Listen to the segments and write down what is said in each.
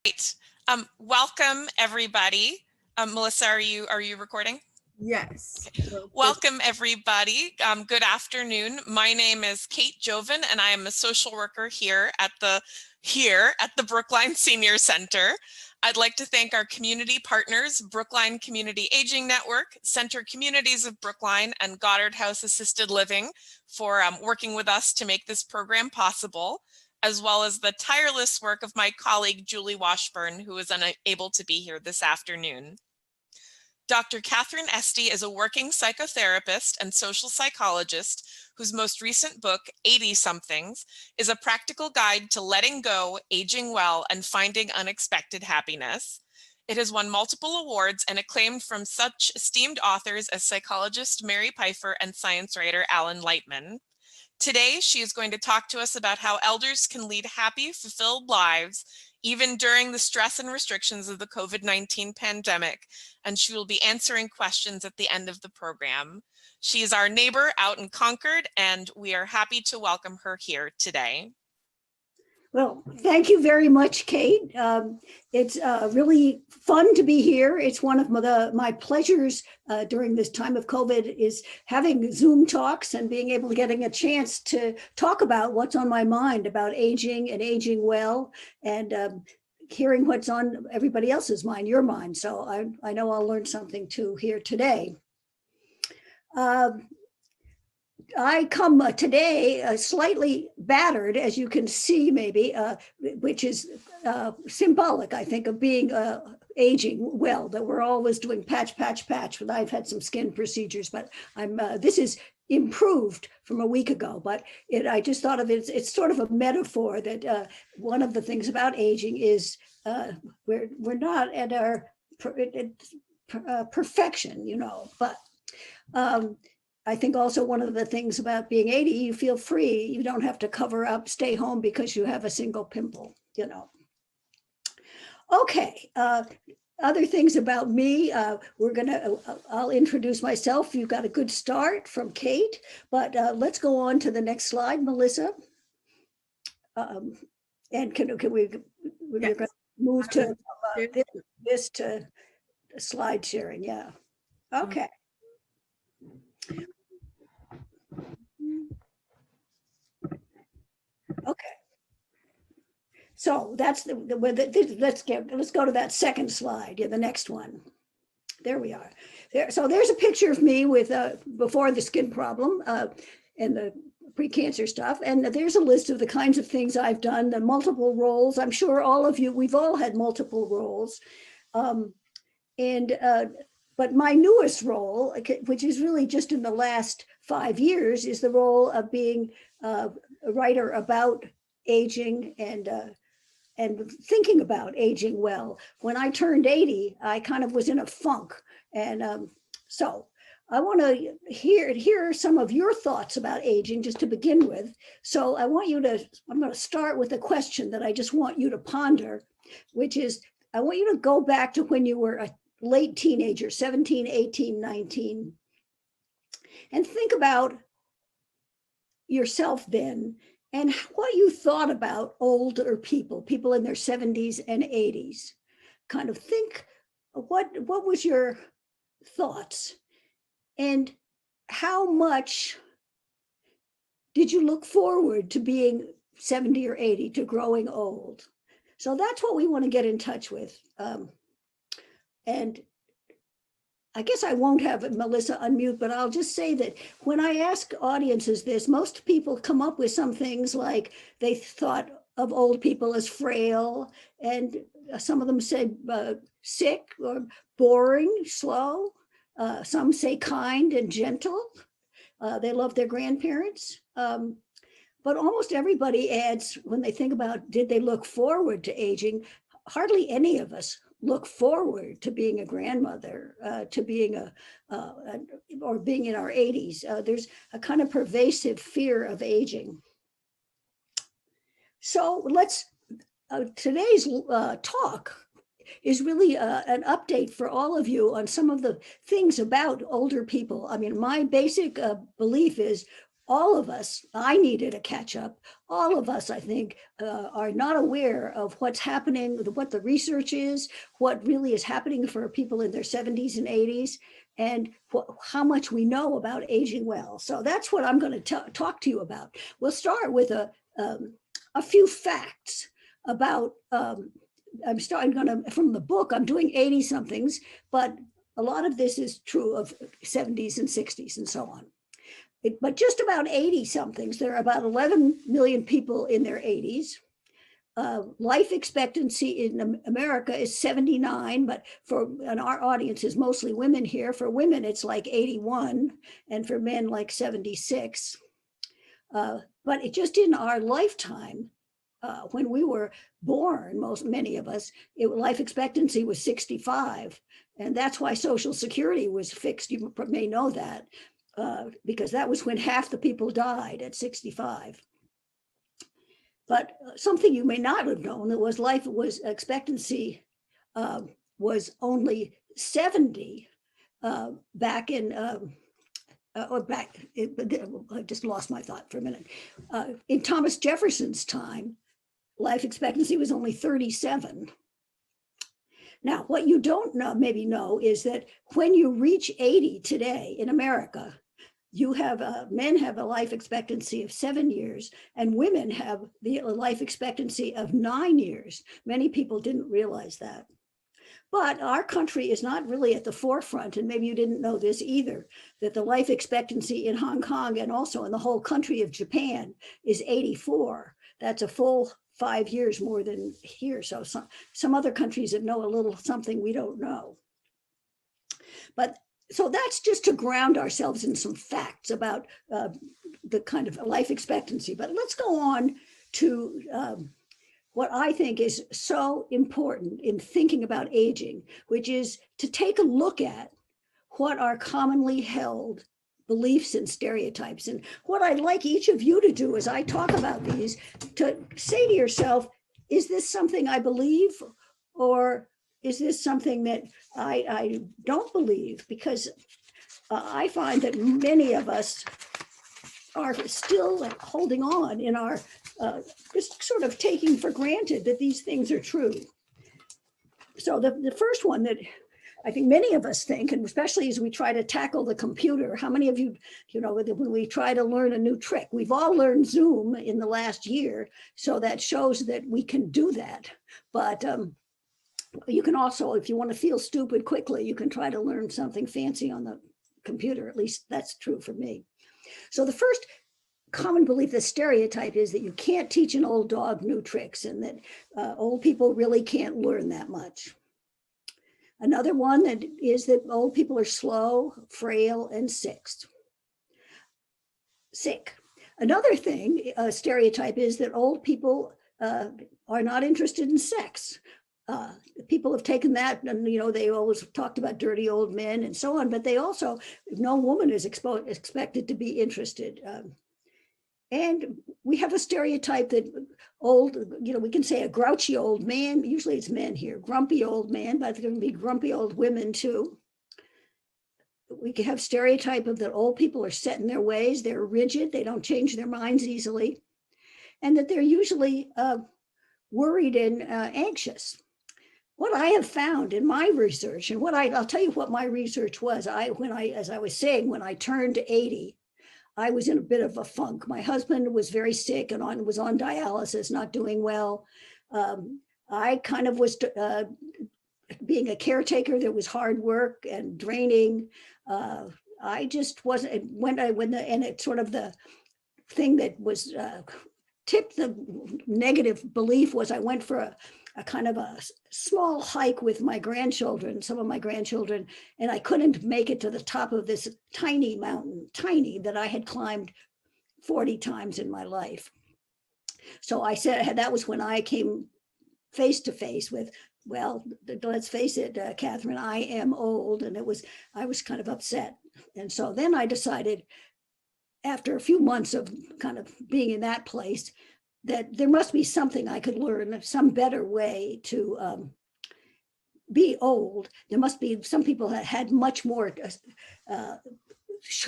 Great. Welcome everybody. Melissa, are you recording? Yes. Welcome everybody. Good afternoon. My name is Kate Joven and I am a social worker here at the Brookline Senior Center. I'd like to thank our community partners, Brookline Community Aging Network, Center Communities of Brookline, and Goddard House Assisted Living for working with us to make this program possible, as well as the tireless work of my colleague, Julie Washburn, who is unable to be here this afternoon. Dr. Katharine Esty is a working psychotherapist and social psychologist whose most recent book, 80-somethings, is a practical guide to letting go, aging well, and finding unexpected happiness. It has won multiple awards and acclaimed from such esteemed authors as psychologist Mary Pfeiffer and science writer Alan Lightman. Today, she is going to talk to us about how elders can lead happy, fulfilled lives, even during the stress and restrictions of the COVID-19 pandemic, and she will be answering questions at the end of the program. She is our neighbor out in Concord, and we are happy to welcome her here today. Well, thank you very much, Kate. It's really fun to be here. It's one of my pleasures during this time of COVID is having Zoom talks and being able to getting a chance to talk about what's on my mind about aging and aging well, and hearing what's on everybody else's mind, your mind. So I know I'll learn something too here today. I come today slightly battered, as you can see, maybe, which is symbolic, I think, of being aging well, that we're always doing patch, patch, patch. But I've had some skin procedures, but this is improved from a week ago. But I just thought of it, it's sort of a metaphor that one of the things about aging is we're not at our perfection, you know, but I think also one of the things about being 80, you feel free. You don't have to cover up, stay home because you have a single pimple, you know. Okay, other things about me, I'll introduce myself. You've got a good start from Kate, but let's go on to the next slide, Melissa. And can we, we're going to move to this to slide sharing, yeah. Okay. Okay, so that's let's go to that second slide. Yeah, the next one. There we are. So there's a picture of me with before the skin problem and the pre-cancer stuff, and there's a list of the kinds of things I've done, the multiple roles. I'm sure all of you, we've all had multiple roles, but my newest role, which is really just in the last 5 years, is the role of being a writer about aging and thinking about aging well. When I turned 80, I kind of was in a funk. And so I want to hear some of your thoughts about aging just to begin with. So I'm going to start with a question that I just want you to ponder, which is, I want you to go back to when you were a late teenager, 17, 18, 19, and think about yourself then and what you thought about older people in their 70s and 80s. Kind of think, what was your thoughts? And how much did you look forward to being 70 or 80, to growing old? So that's what we want to get in touch with. And I guess I won't have Melissa unmute, but I'll just say that when I ask audiences this, most people come up with some things like they thought of old people as frail, and some of them say sick or boring, slow. Some say kind and gentle. They love their grandparents. But almost everybody adds, when they think about did they look forward to aging, hardly any of us look forward to being a grandmother, to being or being in our 80s. There's a kind of pervasive fear of aging. So today's talk is really an update for all of you on some of the things about older people. I mean, my basic belief is all of us, I needed a catch up. All of us, I think, are not aware of what's happening, what the research is, what really is happening for people in their 70s and 80s, and how much we know about aging well. So that's what I'm going to talk to you about. We'll start with a few facts about, I'm starting from the book, I'm doing 80-somethings, but a lot of this is true of 70s and 60s and so on. But just about 80-somethings, there are about 11 million people in their 80s. Life expectancy in America is 79, but and our audience is mostly women here. For women, it's like 81, and for men, like 76. But it just in our lifetime, when we were born, many of us, life expectancy was 65. And that's why Social Security was fixed. You may know that, because that was when half the people died at 65. But something you may not have known, that was life expectancy was only 70 back in, I just lost my thought for a minute. In Thomas Jefferson's time, life expectancy was only 37. Now, what you don't maybe know is that when you reach 80 today in America, you have men have a life expectancy of 7 years, and women have the life expectancy of 9 years. Many people didn't realize that. But our country is not really at the forefront, and maybe you didn't know this either, that the life expectancy in Hong Kong and also in the whole country of Japan is 84. That's a full 5 years more than here. So some other countries that know a little something we don't know. But so that's just to ground ourselves in some facts about the kind of life expectancy. But let's go on to what I think is so important in thinking about aging, which is to take a look at what are commonly held beliefs and stereotypes. And what I'd like each of you to do as I talk about these, to say to yourself, is this something I believe, or is this something that I don't believe? Because I find that many of us are still holding on in our, just sort of taking for granted that these things are true. So the first one that I think many of us think, and especially as we try to tackle the computer, how many of you, when we try to learn a new trick, we've all learned Zoom in the last year, so that shows that we can do that. But you can also, if you want to feel stupid quickly, you can try to learn something fancy on the computer. At least that's true for me. So the first common belief, the stereotype, is that you can't teach an old dog new tricks, and that old people really can't learn that much. Another one that is that old people are slow, frail, and sick. Another thing, stereotype, is that old people are not interested in sex. People have taken that, and they always talked about dirty old men and so on, but they also, no woman is expected to be interested. And we have a stereotype that old, we can say a grouchy old man, usually it's men here, grumpy old man, but there can be grumpy old women too. We can have stereotype of that old people are set in their ways, they're rigid, they don't change their minds easily, and that they're usually worried and anxious. What I have found in my research, and I'll tell you what my research was, as I was saying, when I turned 80, I was in a bit of a funk. My husband was very sick and was on dialysis, not doing well. I kind of was being a caretaker that was hard work and draining. I just wasn't, and it's sort of the thing that was tipped the negative belief was I went for a kind of a small hike with my grandchildren, some of my grandchildren, and I couldn't make it to the top of this tiny mountain, that I had climbed 40 times in my life. So I said, that was when I came face to face with, well, let's face it, Katharine, I am old, and I was kind of upset. And so then I decided, after a few months of kind of being in that place, that there must be something I could learn, some better way to be old. There must be some people that had much more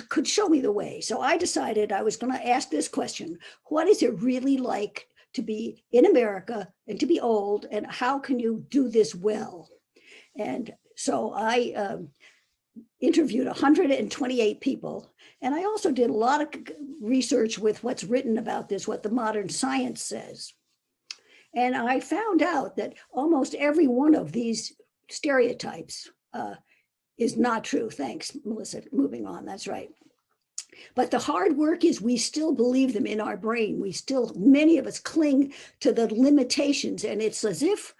could show me the way. So I decided I was going to ask this question: what is it really like to be in America and to be old, and how can you do this well? And so I interviewed 128 people, and I also did a lot of research with what's written about this, what the modern science says. And I found out that almost every one of these stereotypes is not true. Thanks, Melissa. Moving on, that's right. But the hard work is we still believe them in our brain. We still, many of us cling to the limitations, and it's as if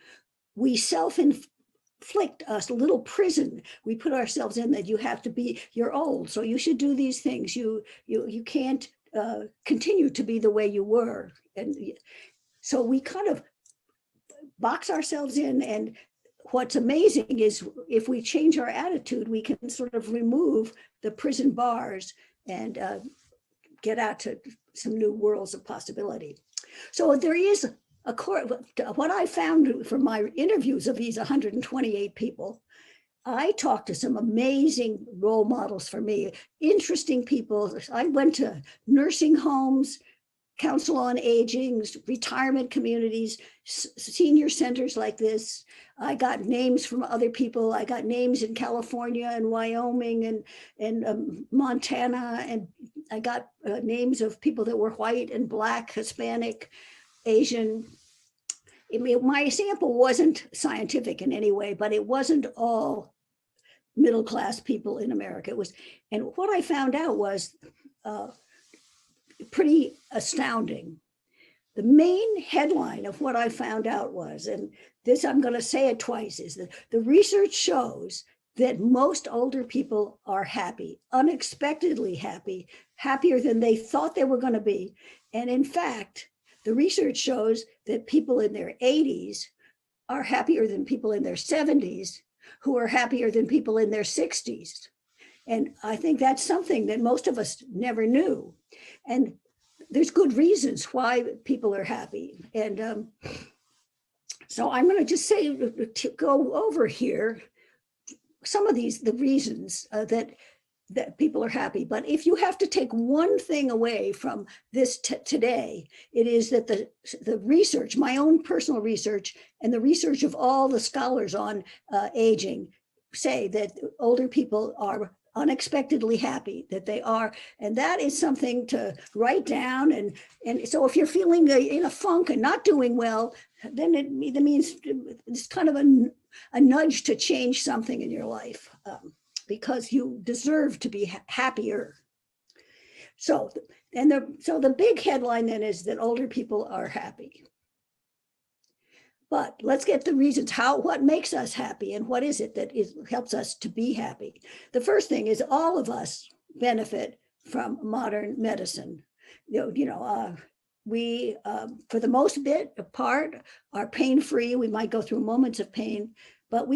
we self-inflict a little prison we put ourselves in, that you have to be, you're old, so you should do these things. You can't continue to be the way you were. And so we kind of box ourselves in, and what's amazing is if we change our attitude, we can sort of remove the prison bars and get out to some new worlds of possibility. So there is what I found from my interviews of these 128 people. I talked to some amazing role models for me, interesting people. I went to nursing homes, council on aging, retirement communities, senior centers like this. I got names from other people. I got names in California and Wyoming and Montana, and I got names of people that were white and Black, Hispanic, Asian. I mean, my sample wasn't scientific in any way, but it wasn't all middle-class people in America. It was, and what I found out was pretty astounding. The main headline of what I found out was, and this I'm going to say it twice, is that the research shows that most older people are happy, unexpectedly happy, happier than they thought they were going to be. And in fact, the research shows that people in their 80s are happier than people in their 70s, who are happier than people in their 60s. And I think that's something that most of us never knew. And there's good reasons why people are happy. And so I'm going to just say, to go over here, some of the reasons that people are happy. But if you have to take one thing away from this today, it is that the research, my own personal research, and the research of all the scholars on aging say that older people are unexpectedly happy, that they are, and that is something to write down. And so if you're feeling in a funk and not doing well, then that means it's kind of a nudge to change something in your life, because you deserve to be happier. So the big headline then is that older people are happy. But let's get the reasons. What makes us happy, and what is it that helps us to be happy? The first thing is all of us benefit from modern medicine. We, for the most part, are pain-free. We might go through moments of pain, but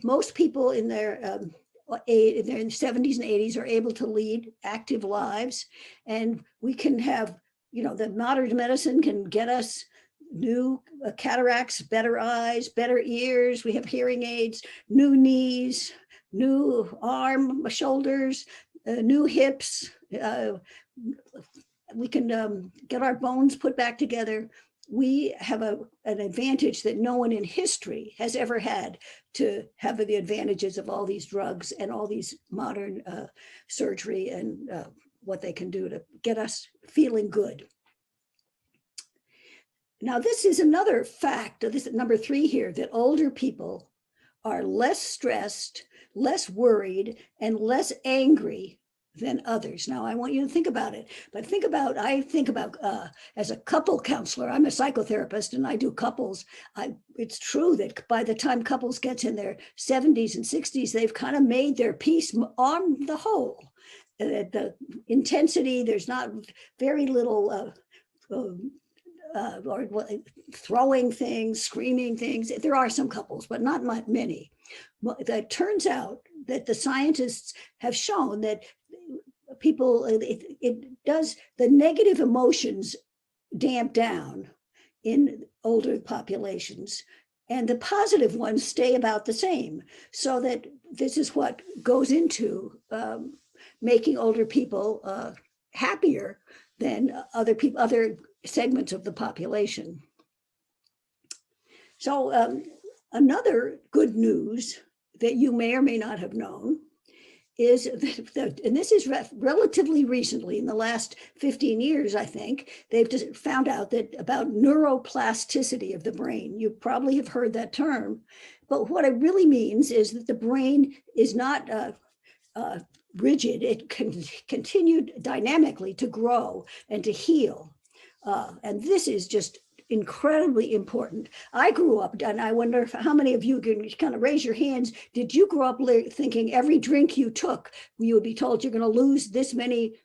most people in their 70s and 80s are able to lead active lives, and we can have, the modern medicine can get us new cataracts, better eyes, better ears. We have hearing aids, new knees, new shoulders, new hips. We can get our bones put back together. We have an advantage that no one in history has ever had, to have the advantages of all these drugs and all these modern surgery and what they can do to get us feeling good. Now, this is another fact, this is number 3 here, that older people are less stressed, less worried, and less angry than others. Now, I want you to think about it, but I think about as a couple counselor, I'm a psychotherapist and I do couples. It's true that by the time couples gets in their 70s and 60s, they've kind of made their peace on the whole. The intensity, there's not very little or throwing things, screaming things. There are some couples, but not many. It turns out that the scientists have shown that people, it does, the negative emotions damp down in older populations, and the positive ones stay about the same. So that this is what goes into making older people happier than other people, other segments of the population. So another good news that you may or may not have known is that, and this is relatively recently, in the last 15 years, I think, they've just found out that about neuroplasticity of the brain. You probably have heard that term, but what it really means is that the brain is not rigid. It can continue dynamically to grow and to heal. And this is just incredibly important. I grew up, and I wonder how many of you can kind of raise your hands. Did you grow up thinking every drink you took, you would be told you're going to lose this many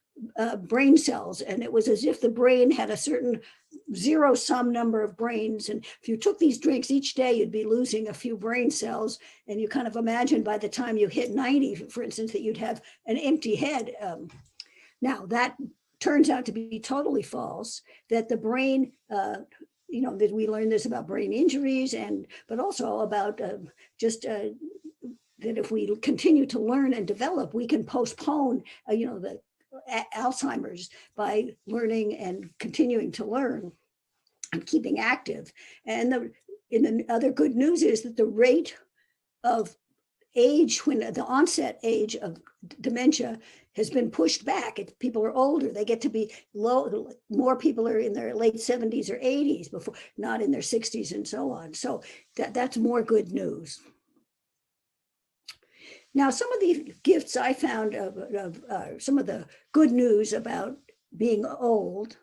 brain cells? And it was as if the brain had a certain zero-sum number of brains. And if you took these drinks each day, you'd be losing a few brain cells. And you kind of imagine by the time you hit 90, for instance, that you'd have an empty head. Now, that turns out to be totally false, that the brain, that we learned this about brain injuries, but also about that if we continue to learn and develop, we can postpone, the Alzheimer's by learning and continuing to learn and keeping active. And the other good news is that the rate of age, when the onset age of dementia has been pushed back. People are older, they get to be low. More people are in their late 70s or 80s before, not in their 60s and so on. So that's more good news. Now, some of the gifts I found of some of the good news about being old,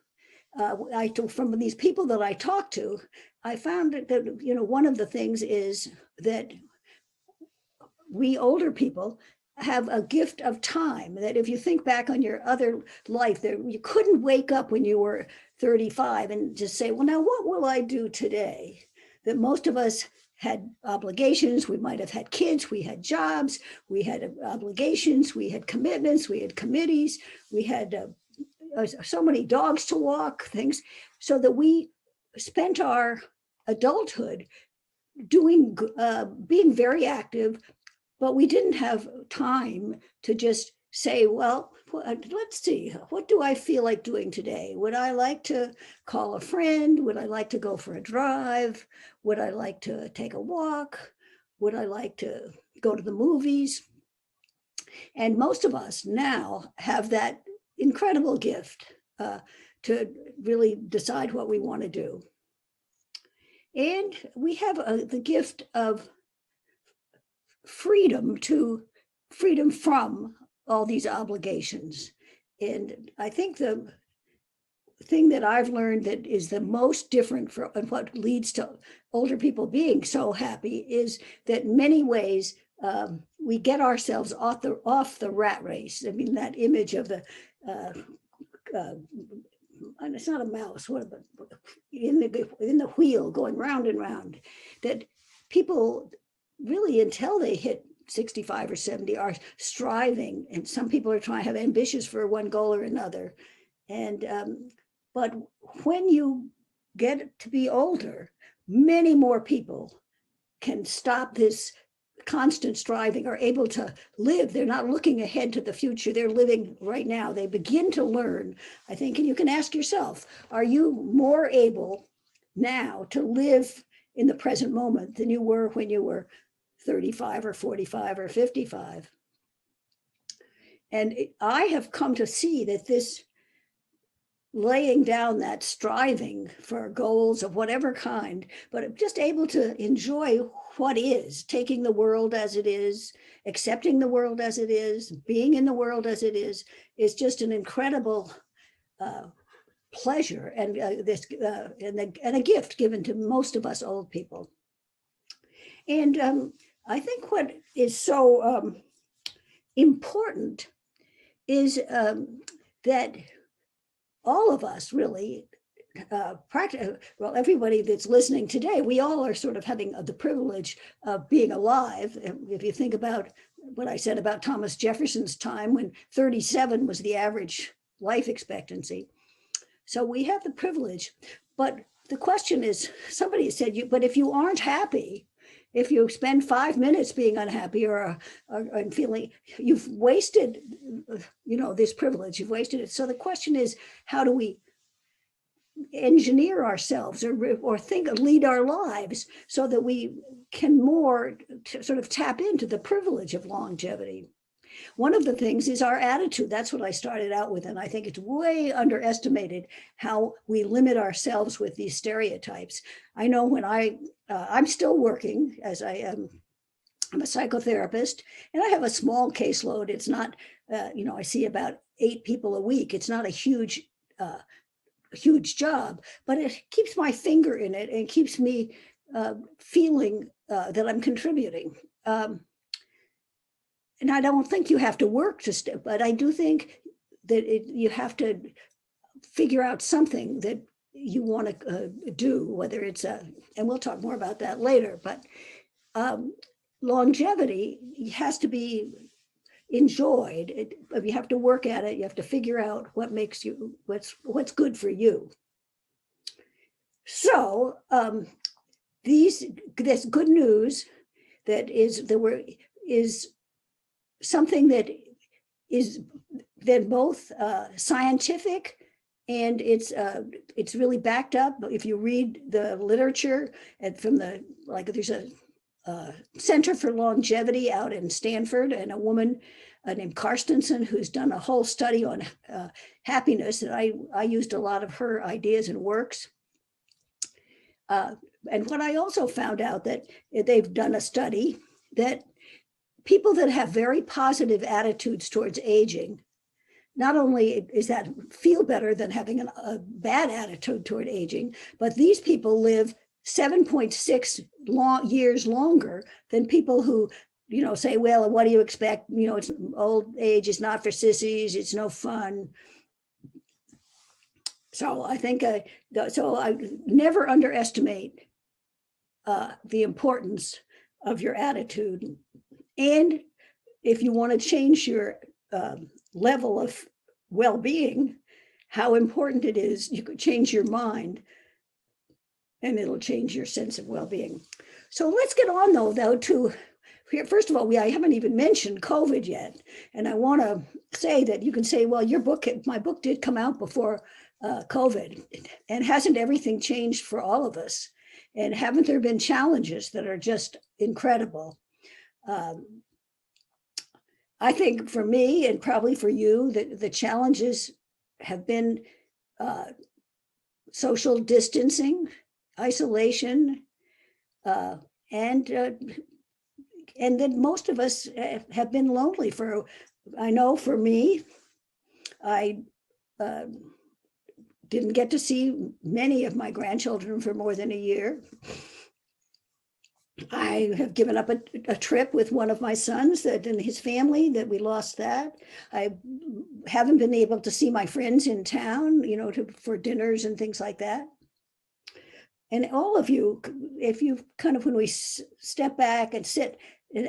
from these people that I talked to, I found that one of the things is that we older people have a gift of time, that if you think back on your other life, you couldn't wake up when you were 35 and just say, well, now what will I do today? That most of us had obligations. We might have had kids, we had jobs, we had obligations, we had commitments, we had committees, we had so many dogs to walk, things, so that we spent our adulthood being very active, but we didn't have time to just say, well, let's see, what do I feel like doing today? Would I like to call a friend? Would I like to go for a drive? Would I like to take a walk? Would I like to go to the movies? And most of us now have that incredible gift to really decide what we want to do. And we have the gift of freedom from all these obligations. And I think the thing that I've learned that is the most different and what leads to older people being so happy is that in many ways we get ourselves off the rat race. I mean, that image of the and it's not a mouse, in the wheel going round and round, that people really, until they hit 65 or 70, are striving, and some people are trying to have ambitious for one goal or another. And but when you get to be older, many more people can stop this constant striving, are able to live. They're not looking ahead to the future, they're living right now. They begin to learn, I think, and you can ask yourself, are you more able now to live in the present moment than you were when you were 35 or 45 or 55? And I have come to see that this laying down that striving for goals of whatever kind, but just able to enjoy what is, taking the world as it is, accepting the world as it is, being in the world as it is just an incredible pleasure and a gift given to most of us old people. And I think what is so important is that all of us really, well, everybody that's listening today, we all are sort of having the privilege of being alive. If you think about what I said about Thomas Jefferson's time, when 37 was the average life expectancy. So we have the privilege, but the question is, somebody said, but if you aren't happy, if you spend 5 minutes being unhappy or feeling, you've wasted, this privilege, you've wasted it. So the question is, how do we engineer ourselves or lead our lives so that we can more sort of tap into the privilege of longevity? One of the things is our attitude. That's what I started out with. And I think it's way underestimated how we limit ourselves with these stereotypes. I know when I'm still working as I'm a psychotherapist, and I have a small caseload. It's not, I see about 8 people a week. It's not a huge job, but it keeps my finger in it and keeps me feeling that I'm contributing. And I don't think you have to work to stay, but I do think that you have to figure out something that you want to do, whether it's and we'll talk more about that later, but longevity has to be enjoyed. You have to work at it. You have to figure out what makes you, what's good for you. So this good news that is something that is both scientific and it's really backed up. If you read the literature and there's a Center for Longevity out in Stanford, and a woman named Carstensen who's done a whole study on happiness, and I used a lot of her ideas and works. And what I also found out that they've done a study that people that have very positive attitudes towards aging, not only is that feel better than having a bad attitude toward aging, but these people live 7.6 years longer than people who, say, well, what do you expect? It's old age, it's not for sissies, it's no fun. So I think, so I never underestimate the importance of your attitude. And if you want to change your level of well-being, how important it is, you could change your mind and it'll change your sense of well-being. So let's get on though to, first of all, I haven't even mentioned COVID yet. And I want to say that you can say, well, my book did come out before COVID, and hasn't everything changed for all of us? And haven't there been challenges that are just incredible? I think for me, and probably for you, the challenges have been social distancing, isolation, and then most of us have been lonely. I know for me, I didn't get to see many of my grandchildren for more than a year. I have given up a trip with one of my sons and his family, that we lost that. I haven't been able to see my friends in town, for dinners and things like that. And all of you, if you when we step back and sit,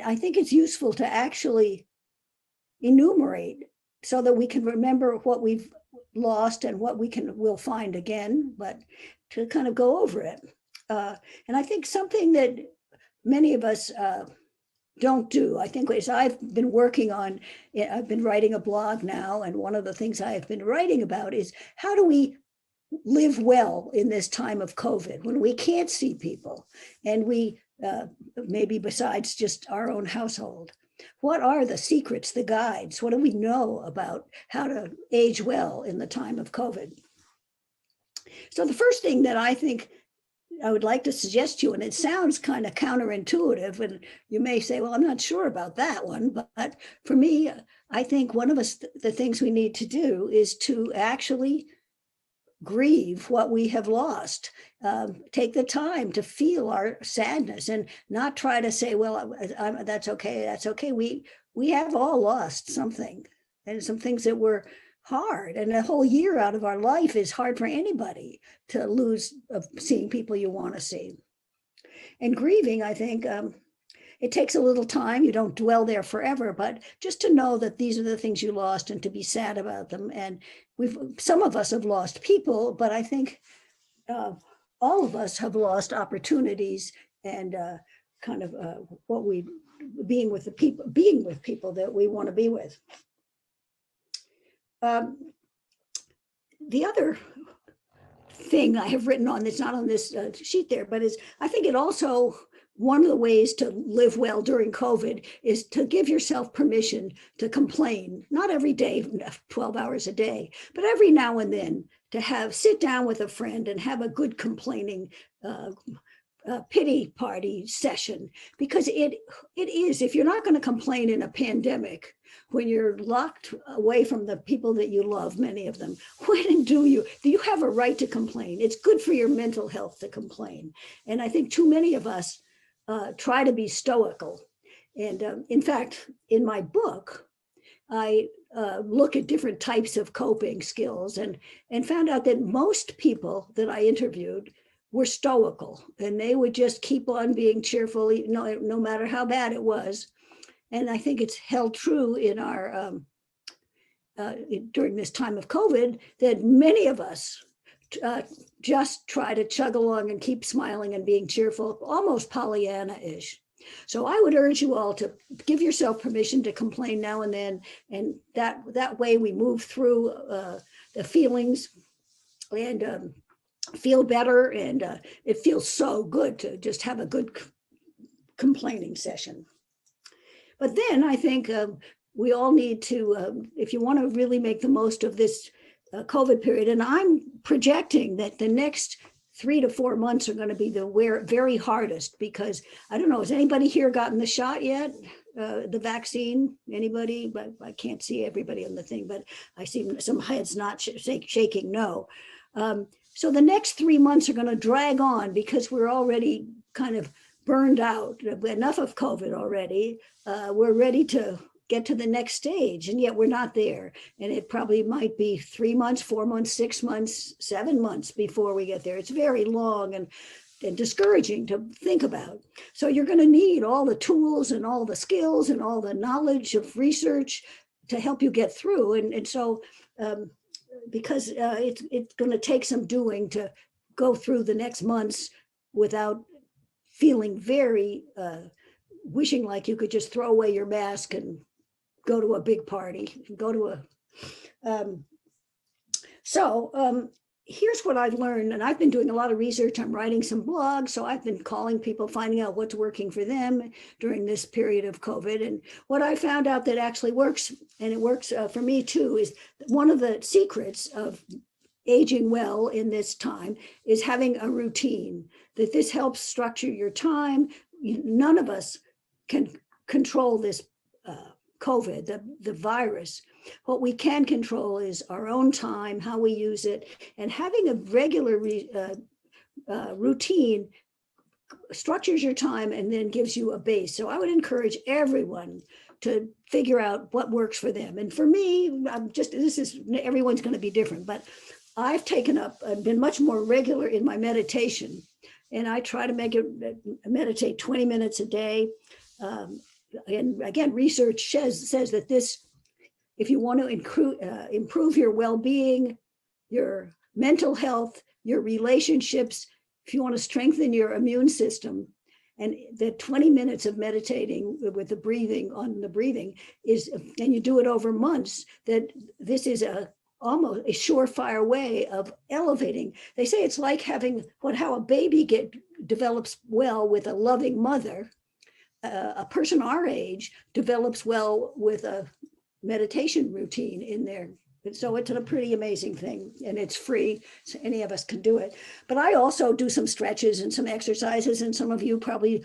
I think it's useful to actually enumerate so that we can remember what we've lost and what we'll find again, but to kind of go over it. And I think something that many of us don't do, I think, is I've been writing a blog now, and one of the things I have been writing about is how do we live well in this time of COVID when we can't see people and we maybe besides just our own household. What are the secrets, the guides? What do we know about how to age well in the time of COVID? So the first thing that I think I would like to suggest to you, and it sounds kind of counterintuitive, and you may say, well, I'm not sure about that one, but for me, I think one of the things we need to do is to actually grieve what we have lost. Take the time to feel our sadness and not try to say, well, that's okay. We have all lost something, and some things that were hard, and a whole year out of our life is hard for anybody to lose of seeing people you want to see. And grieving, I think, it takes a little time. You don't dwell there forever, but just to know that these are the things you lost and to be sad about them. And some of us have lost people, but I think all of us have lost opportunities and kind of what we being with people that we want to be with. The other thing I have written on that's not on this sheet there, but is I think it also, one of the ways to live well during COVID is to give yourself permission to complain, not every day, 12 hours a day, but every now and then to sit down with a friend and have a good complaining pity party session, because it is, if you're not going to complain in a pandemic, when you're locked away from the people that you love, many of them, when do you have a right to complain? It's good for your mental health to complain. And I think too many of us try to be stoical. And in fact, in my book, I look at different types of coping skills and found out that most people that I interviewed were stoical, and they would just keep on being cheerful, no matter how bad it was. And I think it's held true in our during this time of COVID that many of us just try to chug along and keep smiling and being cheerful, almost Pollyanna-ish. So I would urge you all to give yourself permission to complain now and then, and that way we move through the feelings and feel better, and it feels so good to just have a good complaining session. But then I think we all need to, if you want to really make the most of this COVID period, and I'm projecting that the next 3 to 4 months are going to be the very hardest, because I don't know, has anybody here gotten the shot yet? The vaccine? Anybody? But I can't see everybody on the thing, but I see some heads not shaking no. So the next 3 months are going to drag on because we're already kind of burned out, enough of COVID already. We're ready to get to the next stage, and yet we're not there. And it probably might be 3 months, 4 months, 6 months, 7 months before we get there. It's very long and discouraging to think about. So you're going to need all the tools and all the skills and all the knowledge of research to help you get through. And so because it's going to take some doing to go through the next months without feeling very wishing like you could just throw away your mask and go to a big party, go to a, here's what I've learned, and I've been doing a lot of research. I'm writing some blogs, so I've been calling people, finding out what's working for them during this period of COVID. And what I found out that actually works, and it works for me too, is one of the secrets of aging well in this time is having a routine, that this helps structure your time. None of us can control this COVID, the virus. What we can control is our own time, how we use it, and having a regular routine structures your time and then gives you a base. So I would encourage everyone to figure out what works for them. And for me, everyone's going to be different, but I've been much more regular in my meditation, and I try to meditate 20 minutes a day. And again, research says that if you want to improve your well-being, your mental health, your relationships, if you want to strengthen your immune system, and the 20 minutes of meditating with the breathing is, and you do it over months, that this is almost a surefire way of elevating. They say it's like how a baby develops well with a loving mother. A person our age develops well with a meditation routine in there. And so it's a pretty amazing thing, and it's free, so any of us can do it. But I also do some stretches and some exercises, and some of you probably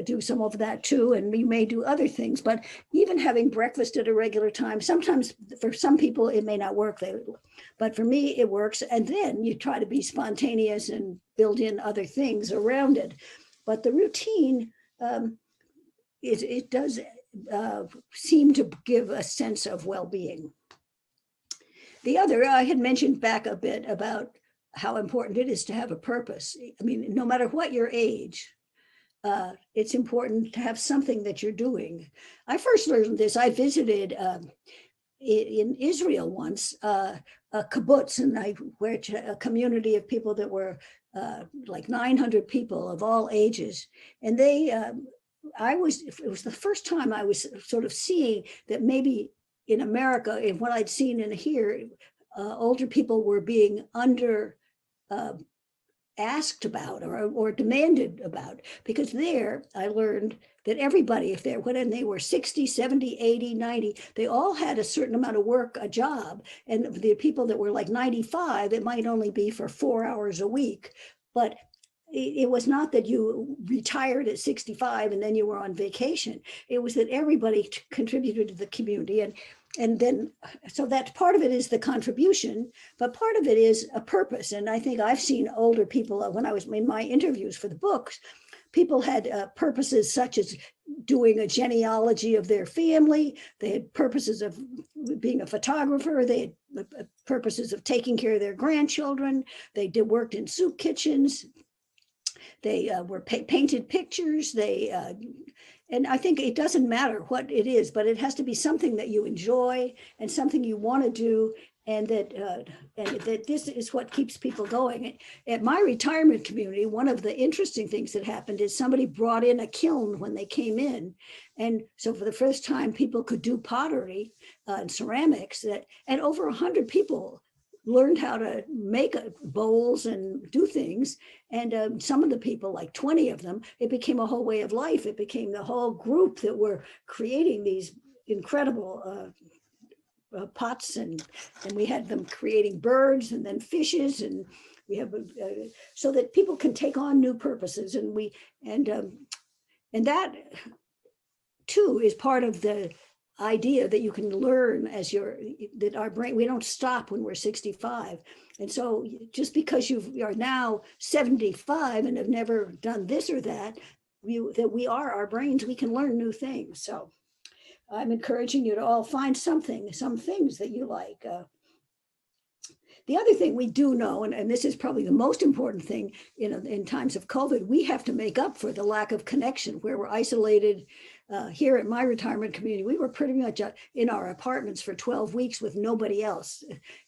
do some of that too, and you may do other things. But even having breakfast at a regular time, sometimes for some people it may not work, but for me it works. And then you try to be spontaneous and build in other things around it. But the routine, it does seem to give a sense of well-being. The other, I had mentioned back a bit about how important it is to have a purpose. I mean, no matter what your age, it's important to have something that you're doing. I first learned this, I visited in Israel once, a kibbutz, and a community of people that were like 900 people of all ages. And they it was the first time I was sort of seeing that maybe in America, and what I'd seen in here, older people were being asked about or demanded about, because there I learned that everybody, if they're when they were 60, 70, 80, 90, they all had a certain amount of work, a job. And the people that were like 95, it might only be for 4 hours a week. But it was not that you retired at 65 and then you were on vacation. It was that everybody contributed to the community. And then, so that part of it is the contribution, but part of it is a purpose. And I think I've seen older people, when I was in my interviews for the books, people had purposes such as doing a genealogy of their family. They had purposes of being a photographer. They had purposes of taking care of their grandchildren. They worked in soup kitchens. They were painted pictures. And I think it doesn't matter what it is, but it has to be something that you enjoy and something you want to do, and that this is what keeps people going. At my retirement community, one of the interesting things that happened is somebody brought in a kiln when they came in. And so for the first time, people could do pottery and ceramics, and over 100 people learned how to make bowls and do things. And some of the people, like 20 of them, it became a whole way of life. It became the whole group that were creating these incredible pots, and we had them creating birds and then fishes, and we have so that people can take on new purposes. And that too is part of the idea that you can learn that our brain, we don't stop when we're 65. And so just because you are now 75 and have never done this or that, our brains, we can learn new things. So I'm encouraging you to all find some things that you like. The other thing we do know, and this is probably the most important thing, in times of COVID, we have to make up for the lack of connection, where we're isolated. Here at my retirement community, we were pretty much in our apartments for 12 weeks with nobody else.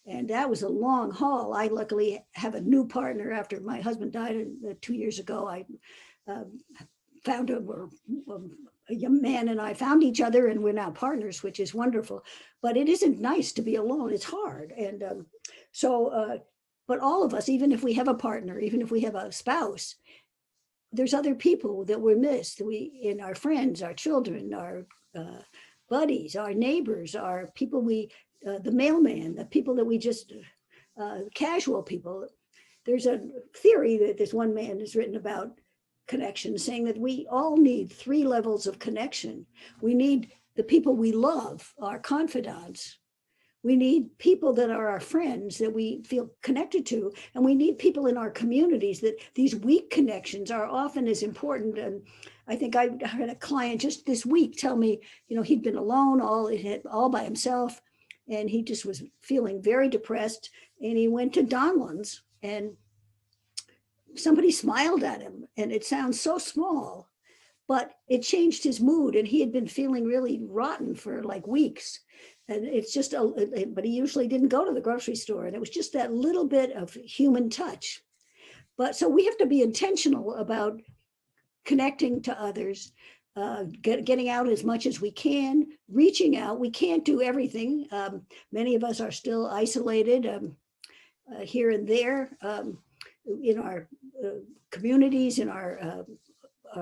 And that was a long haul. I luckily have a new partner after my husband died 2 years ago. I found a young man and I found each other, and we're now partners, which is wonderful. But it isn't nice to be alone. It's hard. And but all of us, even if we have a partner, even if we have a spouse, there's other people that we're missed. In our friends, our children, our buddies, our neighbors, our people the mailman, the people that we just, casual people. There's a theory that this one man has written about connection, saying that we all need 3 levels of connection. We need the people we love, our confidants. We need people that are our friends that we feel connected to. And we need people in our communities that these weak connections are often as important. And I think I had a client just this week tell me, he'd been alone all by himself, and he just was feeling very depressed. And he went to Donlands, and somebody smiled at him. And it sounds so small, but it changed his mood. And he had been feeling really rotten for like weeks. And it's just, but he usually didn't go to the grocery store. And it was just that little bit of human touch. But so we have to be intentional about connecting to others, getting out as much as we can, reaching out. We can't do everything. Many of us are still isolated here and there in our communities, in our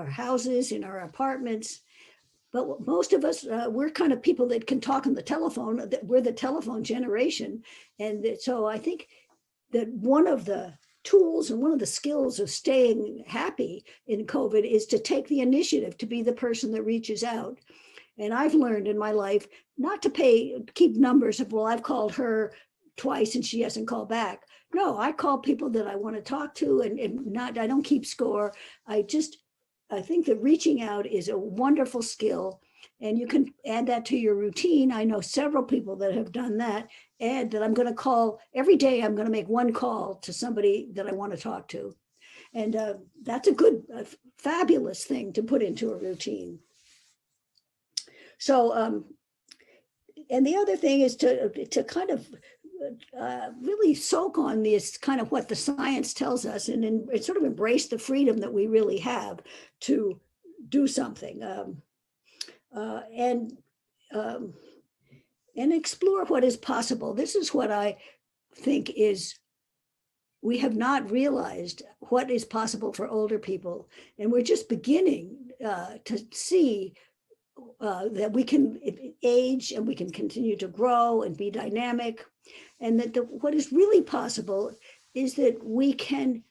houses, in our apartments. But most of us, we're kind of people that can talk on the telephone. We're the telephone generation. And so I think that one of the tools and one of the skills of staying happy in COVID is to take the initiative, to be the person that reaches out. And I've learned in my life not to keep numbers of, well, I've called her twice and she hasn't called back. No, I call people that I want to talk to, and I don't keep score. I think that reaching out is a wonderful skill, and you can add that to your routine. I know several people that have done that. Add that I'm going to call every day. I'm going to make one call to somebody that I want to talk to. And that's a fabulous thing to put into a routine. So, and the other thing is to kind of really soak on this kind of what the science tells us, and sort of embrace the freedom that we really have to do something and explore what is possible. This is what I think is, we have not realized what is possible for older people. And we're just beginning to see that we can age and we can continue to grow and be dynamic. And that what is really possible is that we can,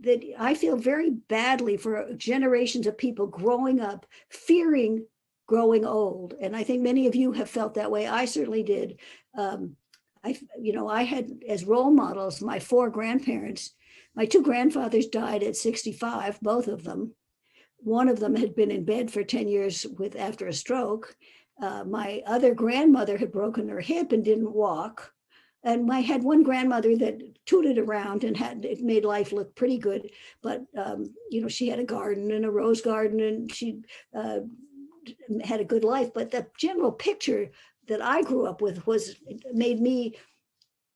that I feel very badly for generations of people growing up fearing growing old. And I think many of you have felt that way. I certainly did. I had as role models my 4 grandparents. My 2 grandfathers died at 65, both of them. One of them had been in bed for 10 years after a stroke. My other grandmother had broken her hip and didn't walk. And I had one grandmother that tooted around and it made life look pretty good. But, she had a garden and a rose garden, and she had a good life. But the general picture that I grew up with made me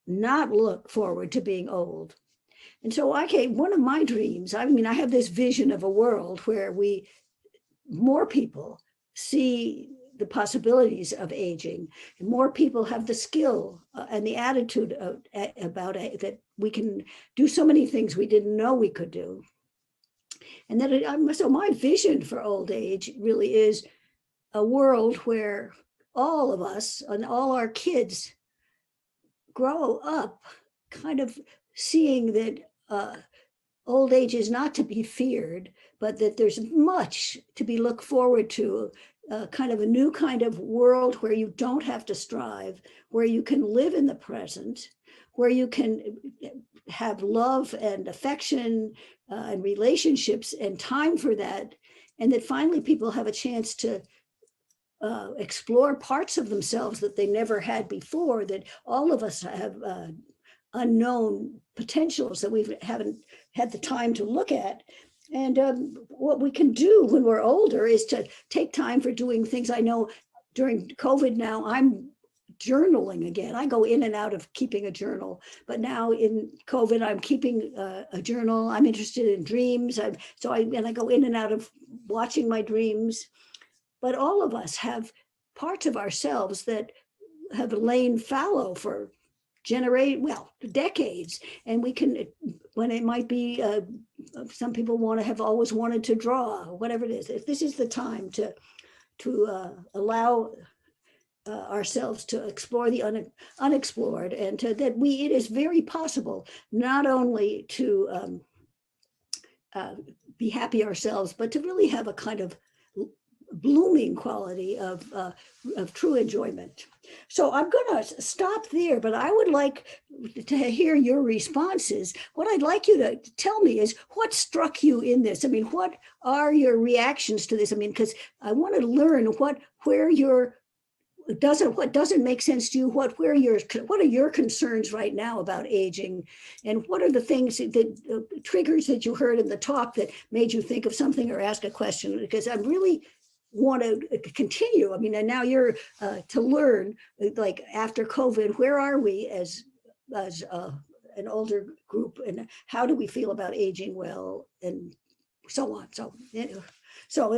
not look forward to being old. And so, one of my dreams, I have this vision of a world where more people see the possibilities of aging, and more people have the skill and the attitude about it, that we can do so many things we didn't know we could do. And so my vision for old age really is a world where all of us and all our kids grow up kind of seeing that old age is not to be feared, but that there's much to be looked forward to, kind of a new kind of world where you don't have to strive, where you can live in the present, where you can have love and affection and relationships and time for that. And that finally people have a chance to explore parts of themselves that they never had before, that all of us have unknown potentials that we haven't had the time to look at. And what we can do when we're older is to take time for doing things. I know during COVID now, I'm journaling again. I go in and out of keeping a journal, but now in COVID, I'm keeping a journal. I'm interested in dreams. I go in and out of watching my dreams. But all of us have parts of ourselves that have lain fallow for decades. And we can, when it might be, some people have always wanted to draw, whatever it is. If this is the time to allow ourselves to explore the unexplored, and it is very possible not only to be happy ourselves, but to really have a kind of blooming quality of true enjoyment. So I'm going to stop there, but I would like to hear your responses. What I'd like you to tell me is what struck you in this. What are your reactions to this? Because I want to learn what doesn't make sense to you, what are your concerns right now about aging, and what are the things that triggers that you heard in the talk that made you think of something or ask a question? Because I'm really want to continue. And now you're to learn, like after COVID, where are we as an older group, and how do we feel about aging well, and so on. So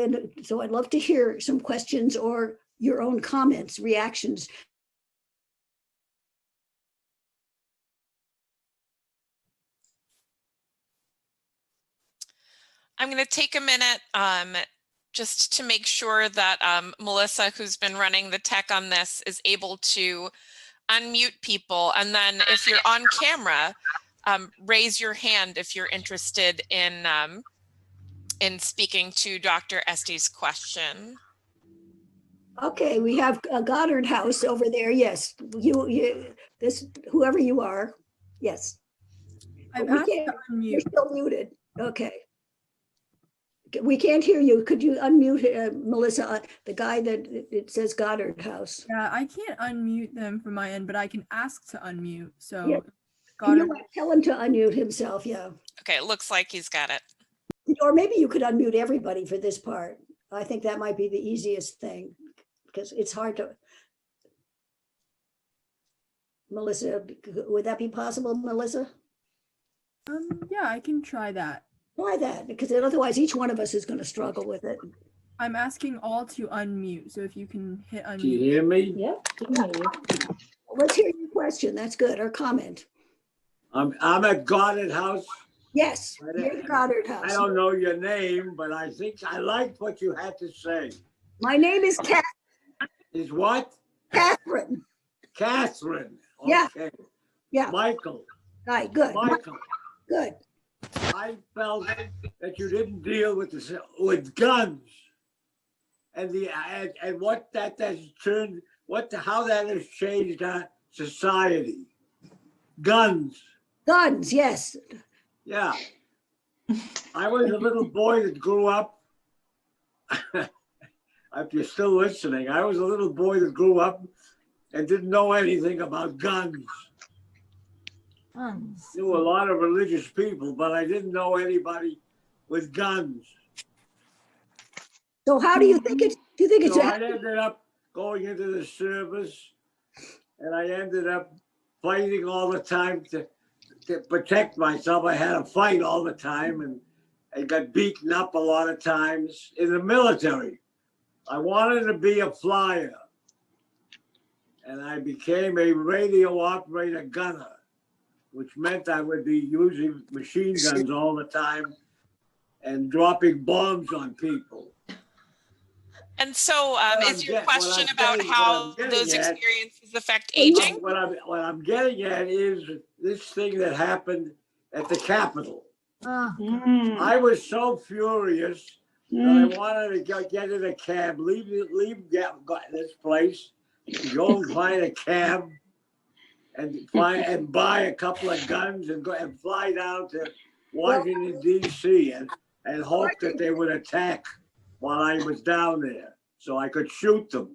I'd love to hear some questions or your own comments, reactions. I'm going to take a minute just to make sure that Melissa, who's been running the tech on this, is able to unmute people. And then if you're on camera, raise your hand if you're interested in speaking to Dr. Esty's question. Okay, we have a Goddard House over there. Yes, whoever you are. Yes. You're still muted. Okay. We can't hear you. Could you unmute Melissa, the guy that it says Goddard House? Yeah, I can't unmute them from my end, but I can ask to unmute. So yeah. Goddard, tell him to unmute himself. Yeah. Okay, it looks like he's got it. Or maybe you could unmute everybody for this part. I think that might be the easiest thing, because it's hard to. Melissa, would that be possible, Melissa? Yeah, I can try that. Try that, because otherwise each one of us is going to struggle with it. I'm asking all to unmute, so if you can hit Can you unmute. hear me? Yep. we can hear you. Let's hear your question. That's good, or comment. I'm at Goddard House. Yes, you're the Goddard I House. don't know your name, but I think I liked what you had to say. My name is Is what? Catherine. Catherine. Yeah. Okay. Yeah, Michael. right, good, Michael. good. I felt that you didn't deal with guns and what that has turned, how that has changed our society. Guns. Guns, yes. Yeah. I was a little boy that grew up. If you're still listening, I was a little boy that grew up and didn't know anything about guns. Knew a lot of religious people, but I didn't know anybody with guns. So how do you think it's, do you think it's, So I ended up going into the service, and I ended up fighting all the time to protect myself. I had to fight all the time, and I got beaten up a lot of times in the military. I wanted to be a flyer, and I became a radio operator gunner, which meant I would be using machine guns all the time and dropping bombs on people. And so is your question I'm about getting- how what I'm those getting at- experiences affect aging? What I'm getting at is this thing that happened at the Capitol. I was so furious that I wanted to get in a cab, leave this place, go and find a cab, and buy a couple of guns and go and fly down to Washington D.C. and hope that they would attack while I was down there, so I could shoot them.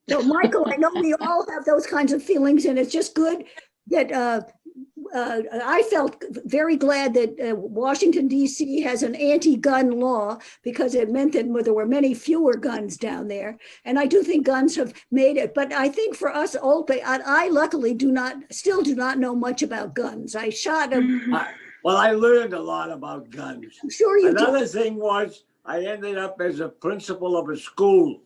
so Michael, I know we all have those kinds of feelings, and it's just good that I felt very glad that Washington DC has an anti-gun law, because it meant that there were many fewer guns down there. And I do think guns have made it, but I think for us old, I luckily still do not know much about guns. I shot them. Well, I learned a lot about guns. I'm sure you did. Another thing was I ended up as a principal of a school.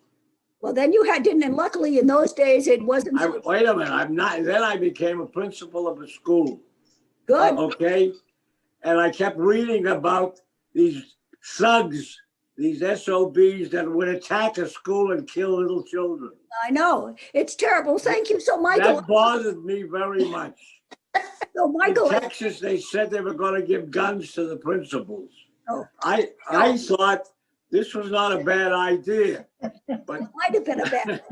Well, then you didn't, and luckily in those days it wasn't. Wait a minute, I'm not. Then I became a principal of a school. Good. Okay, and I kept reading about these thugs, these SOBs that would attack a school and kill little children. I know, it's terrible. Thank you. So Michael. That bothered me very much. So Michael. In Texas, they said they were going to give guns to the principals. Oh. I thought this was not a bad idea, but It might have been a bad.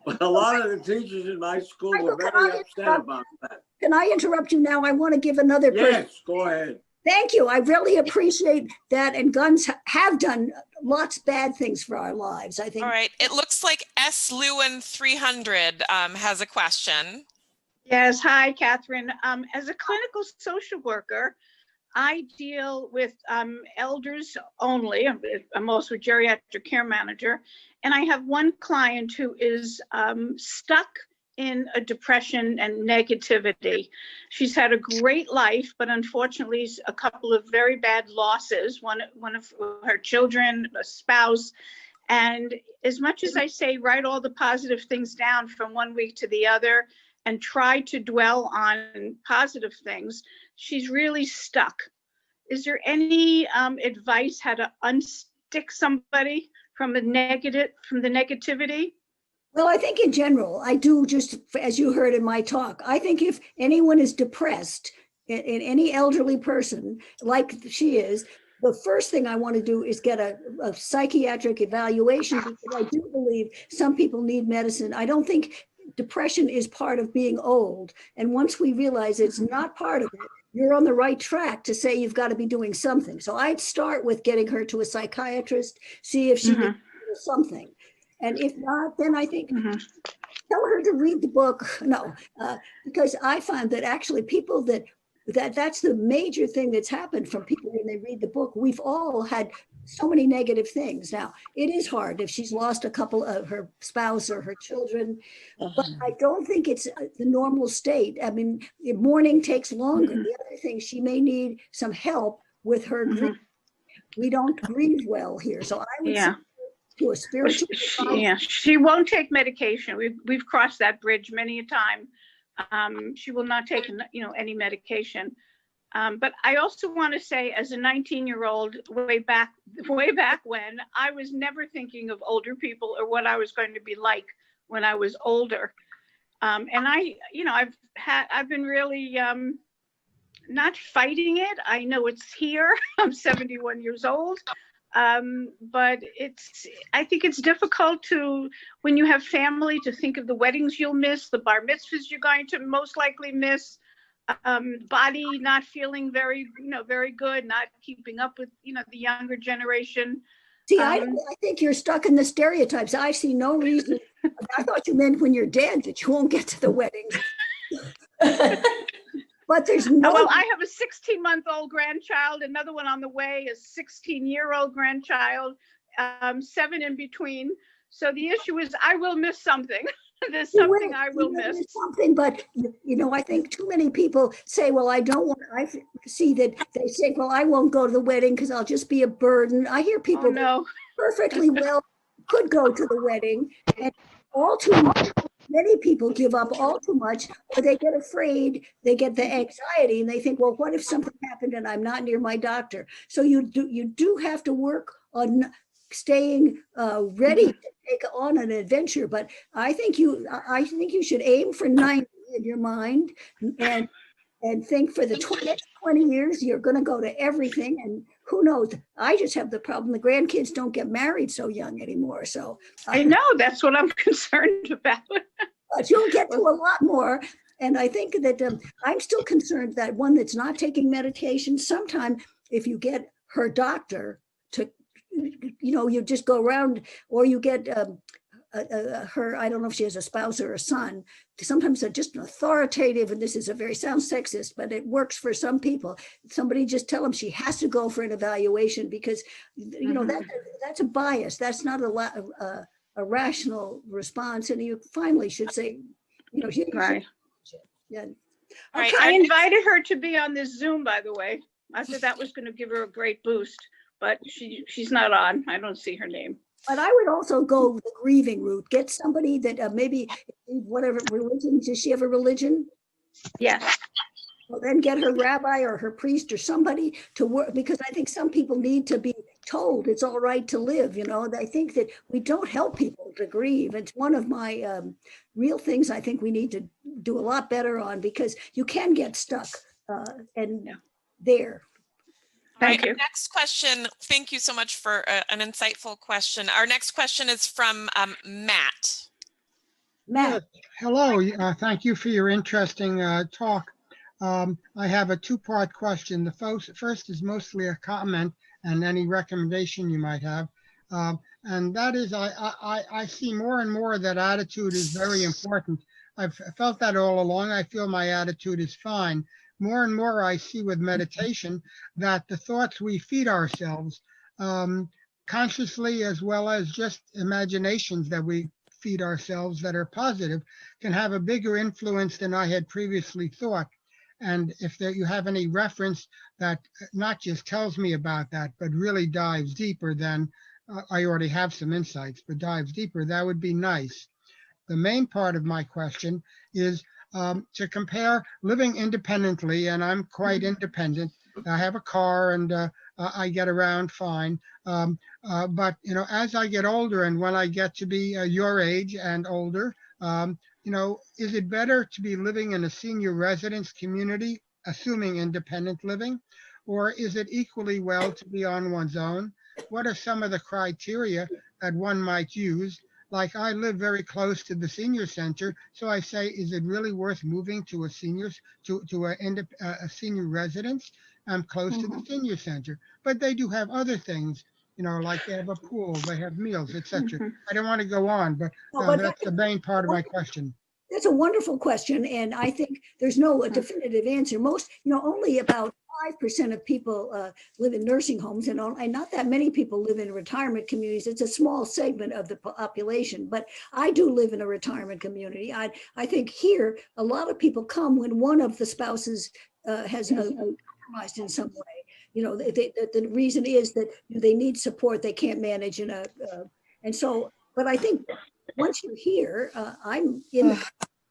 but a lot of the teachers in my school were Michael, very can I upset interrupt? about that. Can I interrupt you now? I want to give another person. Yes, go ahead. Thank you. I really appreciate that. And guns have done lots of bad things for our lives, I think. All right, it looks like S. Lewin 300 has a question. Yes, hi, Catherine. As a clinical social worker, I deal with elders only. I'm also a geriatric care manager. And I have one client who is stuck in a depression and negativity. She's had a great life, but unfortunately a couple of very bad losses, one of her children, a spouse. And as much as I say, write all the positive things down from one week to the other and try to dwell on positive things, she's really stuck. Is there any advice how to unstick somebody from the negativity? Well, I think in general, I do, just as you heard in my talk, I think if anyone is depressed, in any elderly person like she is, the first thing I want to do is get a psychiatric evaluation, because I do believe some people need medicine. I don't think depression is part of being old. And once we realize it's not part of it, you're on the right track to say you've got to be doing something. So I'd start with getting her to a psychiatrist, see if she can do something. And if not, then I think tell her to read the book. No, because I find that actually people that's the major thing that's happened from people when they read the book. We've all had so many negative things. Now, it is hard if she's lost a couple of her spouse or her children, but I don't think it's the normal state. I mean, mourning takes longer. The other thing, she may need some help with her grief. We don't grieve well here. So I would say to a spiritual Yeah, she won't take medication. We've crossed that bridge many a time. She will not take, any medication. But I also want to say, as a 19-year-old, way back when, I was never thinking of older people or what I was going to be like when I was older. And I've been really not fighting it. I know it's here. I'm 71 years old. But I think it's difficult when you have family, to think of the weddings you'll miss, the bar mitzvahs you're going to most likely miss, body not feeling very good, not keeping up with, the younger generation. See, I think you're stuck in the stereotypes. I see no reason. I thought you meant when you're dead that you won't get to the weddings. But there's no. Well, I have a 16-month-old grandchild, another one on the way, a 16-year-old grandchild, 7 in between. So the issue is, I will miss something. There's something I will miss. Something, but I think too many people say, well, I don't want. I see that they say, well, I won't go to the wedding because I'll just be a burden. I hear people perfectly well could go to the wedding, and all too much. Many people give up all too much, or they get afraid, they get the anxiety, and they think, well, what if something happened and I'm not near my doctor? So you do have to work on staying ready to take on an adventure. But I think you should aim for 90 in your mind, and think for the next 20 years, you're going to go to everything. And who knows? I just have the problem. The grandkids don't get married so young anymore. So I know, that's what I'm concerned about. But you'll get to a lot more. And I think that I'm still concerned that one that's not taking medication, sometime if you get her doctor to, you just go around, or you get her, I don't know if she has a spouse or a son, sometimes they're just authoritative, and this sounds sexist, but it works for some people. Somebody just tell them she has to go for an evaluation, because that's a bias. That's not a rational response, and you finally should say, right. Yeah. Right. I invited her to be on this Zoom, by the way. I said that was going to give her a great boost, but she's not on. I don't see her name. But I would also go the grieving route. Get somebody that maybe, whatever religion, does she have a religion? Yes. Well, then get her rabbi or her priest or somebody to work, because I think some people need to be told it's all right to live. I think that we don't help people to grieve. It's one of my real things I think we need to do a lot better on, because you can get stuck there. Thank you. Our next question, thank you so much for an insightful question. Our next question is from Matt. Matt. Hello, thank you for your interesting talk. I have a two-part question. The first is mostly a comment and any recommendation you might have. And that is, I see more and more that attitude is very important. I've felt that all along. I feel my attitude is fine. More and more I see with meditation that the thoughts we feed ourselves, consciously as well as just imaginations that we feed ourselves that are positive, can have a bigger influence than I had previously thought. And if you have any reference that not just tells me about that, but really dives deeper, then I already have some insights, but dives deeper, that would be nice. The main part of my question is to compare living independently, and I'm quite independent. I have a car and I get around fine. But as I get older, and when I get to be your age and older, is it better to be living in a senior residence community, assuming independent living, or is it equally well to be on one's own? What are some of the criteria that one might use? Like, I live very close to the senior center, so I say, is it really worth moving to a senior residence? I'm close to the senior center, but they do have other things, like they have a pool, they have meals, etc. I don't want to go on, but that's the main part of my question. That's a wonderful question, and I think there's no definitive answer. Most, only about 5% of people live in nursing homes, and not that many people live in retirement communities. It's a small segment of the population, but I do live in a retirement community. I think here, a lot of people come when one of the spouses has compromised in some way. The reason is that they need support. They can't manage And so, but I think once you're here, I'm in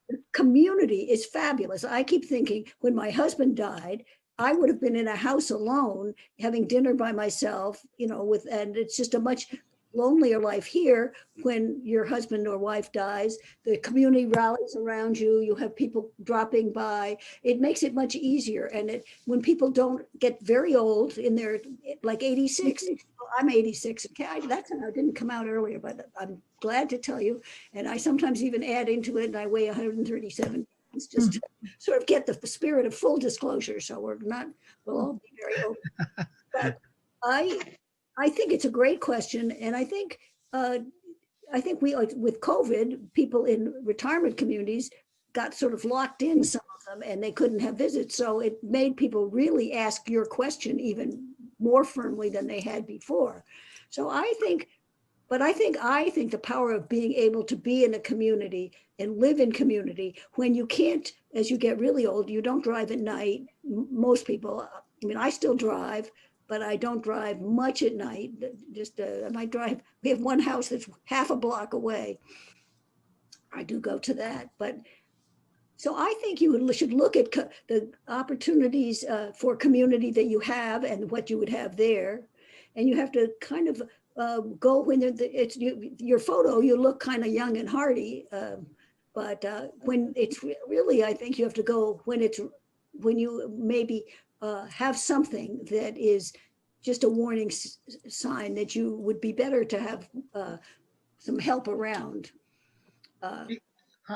the community is fabulous. I keep thinking when my husband died, I would have been in a house alone, having dinner by myself, you know, and it's just a much lonelier life here. When your husband or wife dies, the community rallies around you, you have people dropping by. It makes it much easier. And when people don't get very old in their, like 86, I'm 86, that didn't come out earlier, but I'm glad to tell you. And I sometimes even add into it, and I weigh 137 pounds, just to sort of get the spirit of full disclosure. So we'll all be very old. But I think it's a great question. And I think we, with COVID, people in retirement communities got sort of locked in, some of them, and they couldn't have visits. So it made people really ask your question even more firmly than they had before. So I think the power of being able to be in a community and live in community when you can't, as you get really old, you don't drive at night. Most people, I mean, I still drive, but I don't drive much at night. Just I might drive. We have one house that's half a block away. I do go to that, but so I think you should look at the opportunities for community that you have and what you would have there, and you have to kind of go when it's your photo. You look kind of young and hearty, but when it's really, I think you have to go when you maybe have something that is just a warning sign that you would be better to have some help around.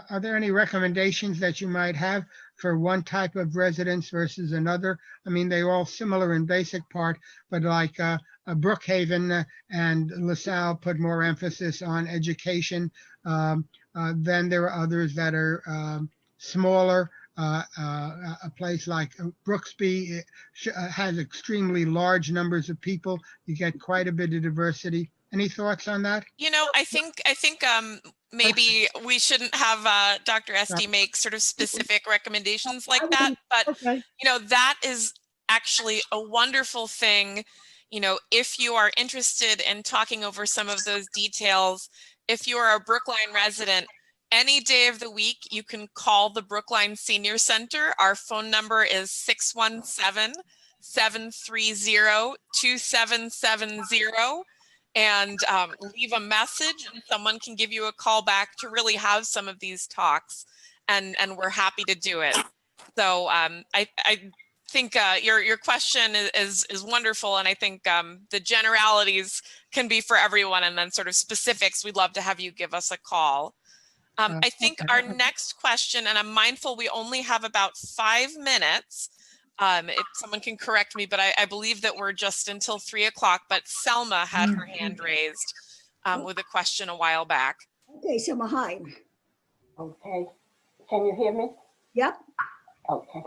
Are there any recommendations that you might have for one type of residence versus another? I mean, they're all similar in basic part, but like Brookhaven and LaSalle put more emphasis on education. Then there are others that are smaller. A place like Brooksby has extremely large numbers of people. You get quite a bit of diversity. Any thoughts on that? You know, I think maybe we shouldn't have Dr. Esty make sort of specific recommendations like that, but Okay. you know, that is actually a wonderful thing. You know, if you are interested in talking over some of those details, if you are a Brookline resident, any day of the week, you can call the Brookline Senior Center. Our phone number is 617-730-2770. And leave a message, and someone can give you a call back to really have some of these talks, and we're happy to do it. So I think your question is wonderful, and I think the generalities can be for everyone, and then sort of specifics, we'd love to have you give us a call. I think our next question, and I'm mindful we only have about 5 minutes. If someone can correct me, but I believe that we're just until 3 o'clock, but Selma had her hand raised with a question a while back. Okay, Selma, hi. Okay, can you hear me? Yep. Okay,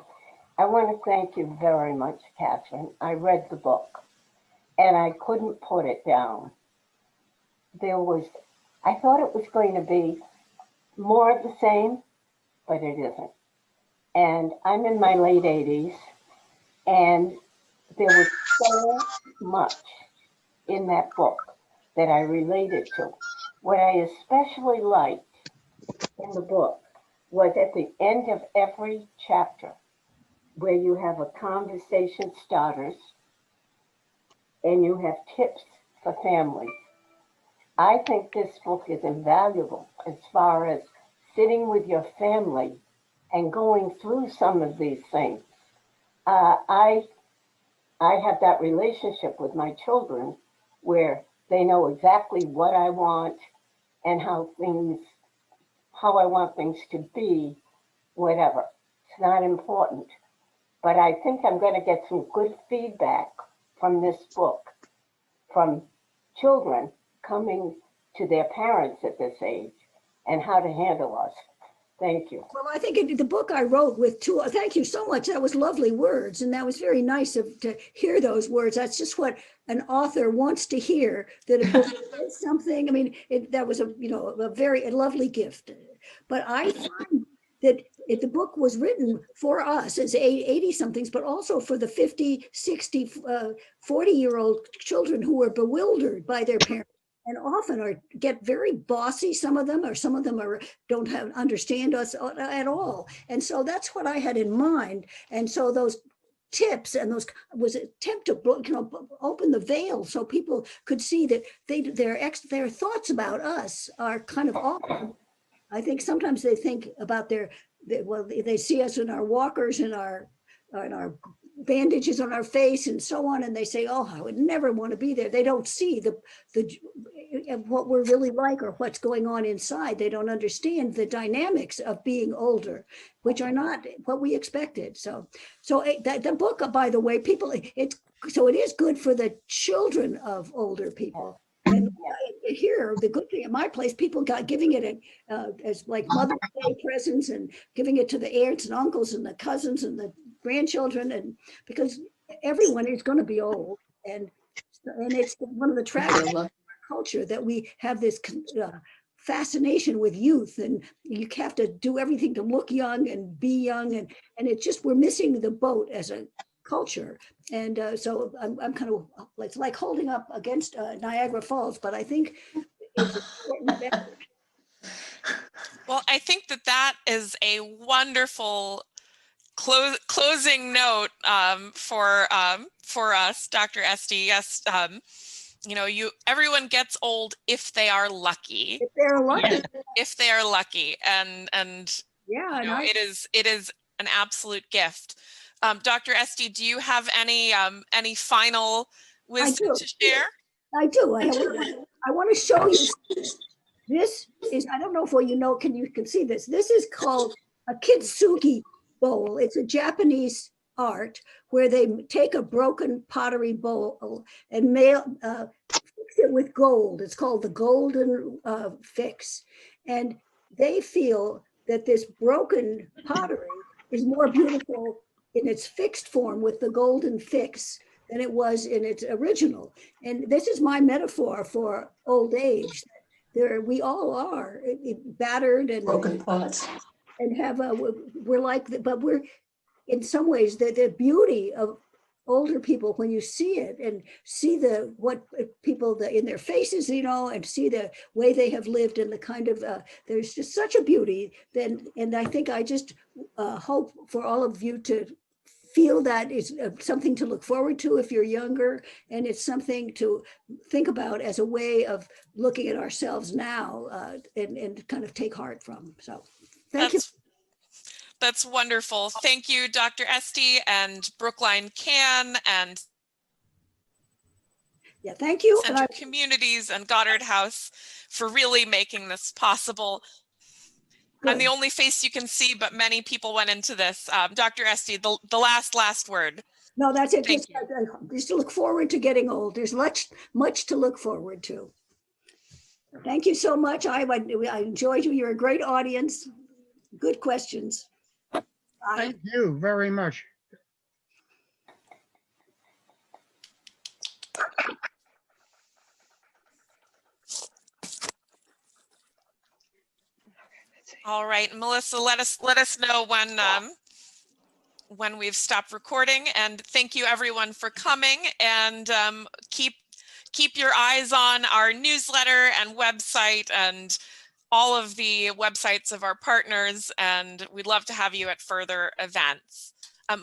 I want to thank you very much, Katharine. I read the book and I couldn't put it down. I thought it was going to be more of the same, but it isn't. And I'm in my late 80s. And there was so much in that book that I related to. What I especially liked in the book was at the end of every chapter where you have a conversation starters and you have tips for families. I think this book is invaluable as far as sitting with your family and going through some of these things. I have that relationship with my children where they know exactly what I want and how I want things to be, whatever. It's not important. But I think I'm going to get some good feedback from this book, from children coming to their parents at this age and how to handle us. Thank you. Well, I think the book I wrote with thank you so much. That was lovely words. And that was very nice to hear those words. That's just what an author wants to hear, that a book is something. I mean, that was a very lovely gift. But I find that the book was written for us as 80-somethings, but also for the 50, 60, 40-year-old children who were bewildered by their parents and often get very bossy. Some of them don't understand us at all. And so that's what I had in mind. And so those tips and those was an attempt to open the veil so people could see that their thoughts about us are kind of off. I think sometimes they think about they see us in our walkers and our bandages on our face and so on, and they say, oh, I would never want to be there. They don't see what we're really like or what's going on inside. They don't understand the dynamics of being older, which are not what we expected. So the book, by the way, it is good for the children of older people. And here, the good thing at my place, people got giving it as like Mother's Day presents and giving it to the aunts and uncles and the cousins and the grandchildren, and because everyone is going to be old, and it's one of the tragedies of our culture that we have this fascination with youth, and you have to do everything to look young and be young, and it's just we're missing the boat as a culture. And so I'm kind of, it's like holding up against Niagara Falls, but I think it's important. Well, I think that is a wonderful closing note for us, Dr. Esty. Yes, everyone gets old if they are lucky. If they're lucky. If they are lucky, and yeah, it is an absolute gift. Dr. Esty, do you have any final wisdom to share? I do. I want to show you. This is, I don't know if you can see this. This is called a kintsugi bowl. It's a Japanese art where they take a broken pottery bowl and fix it with gold. It's called the golden fix. And they feel that this broken pottery is more beautiful in its fixed form with the golden fix than it was in its original. And this is my metaphor for old age. We all are battered and broken pots, and but we're in some ways the beauty of older people, when you see it and see what people in their faces, and see the way they have lived and the kind of there's just such a beauty. And I think I just hope for all of you to feel that is something to look forward to if you're younger, and it's something to think about as a way of looking at ourselves now and kind of take heart from. So thank you. That's wonderful. Thank you, Dr. Esty and Brookline Can and thank you. Center Communities and Goddard House for really making this possible. Good. I'm the only face you can see, but many people went into this. Dr. Esty, the last word. No, that's it. Just look forward to getting old. There's much to look forward to. Thank you so much. I enjoyed you. You're a great audience. Good questions. Thank you very much. All right, Melissa, let us know when we've stopped recording, and thank you everyone for coming, and keep your eyes on our newsletter and website and all of the websites of our partners, and we'd love to have you at further events.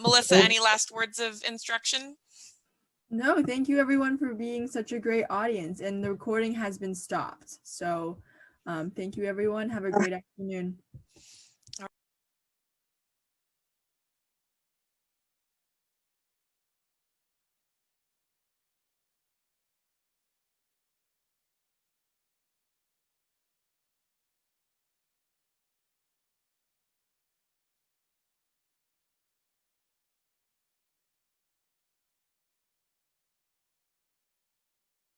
Melissa, any last words of instruction? No, thank you everyone for being such a great audience, and the recording has been stopped. So thank you everyone. Have a great afternoon.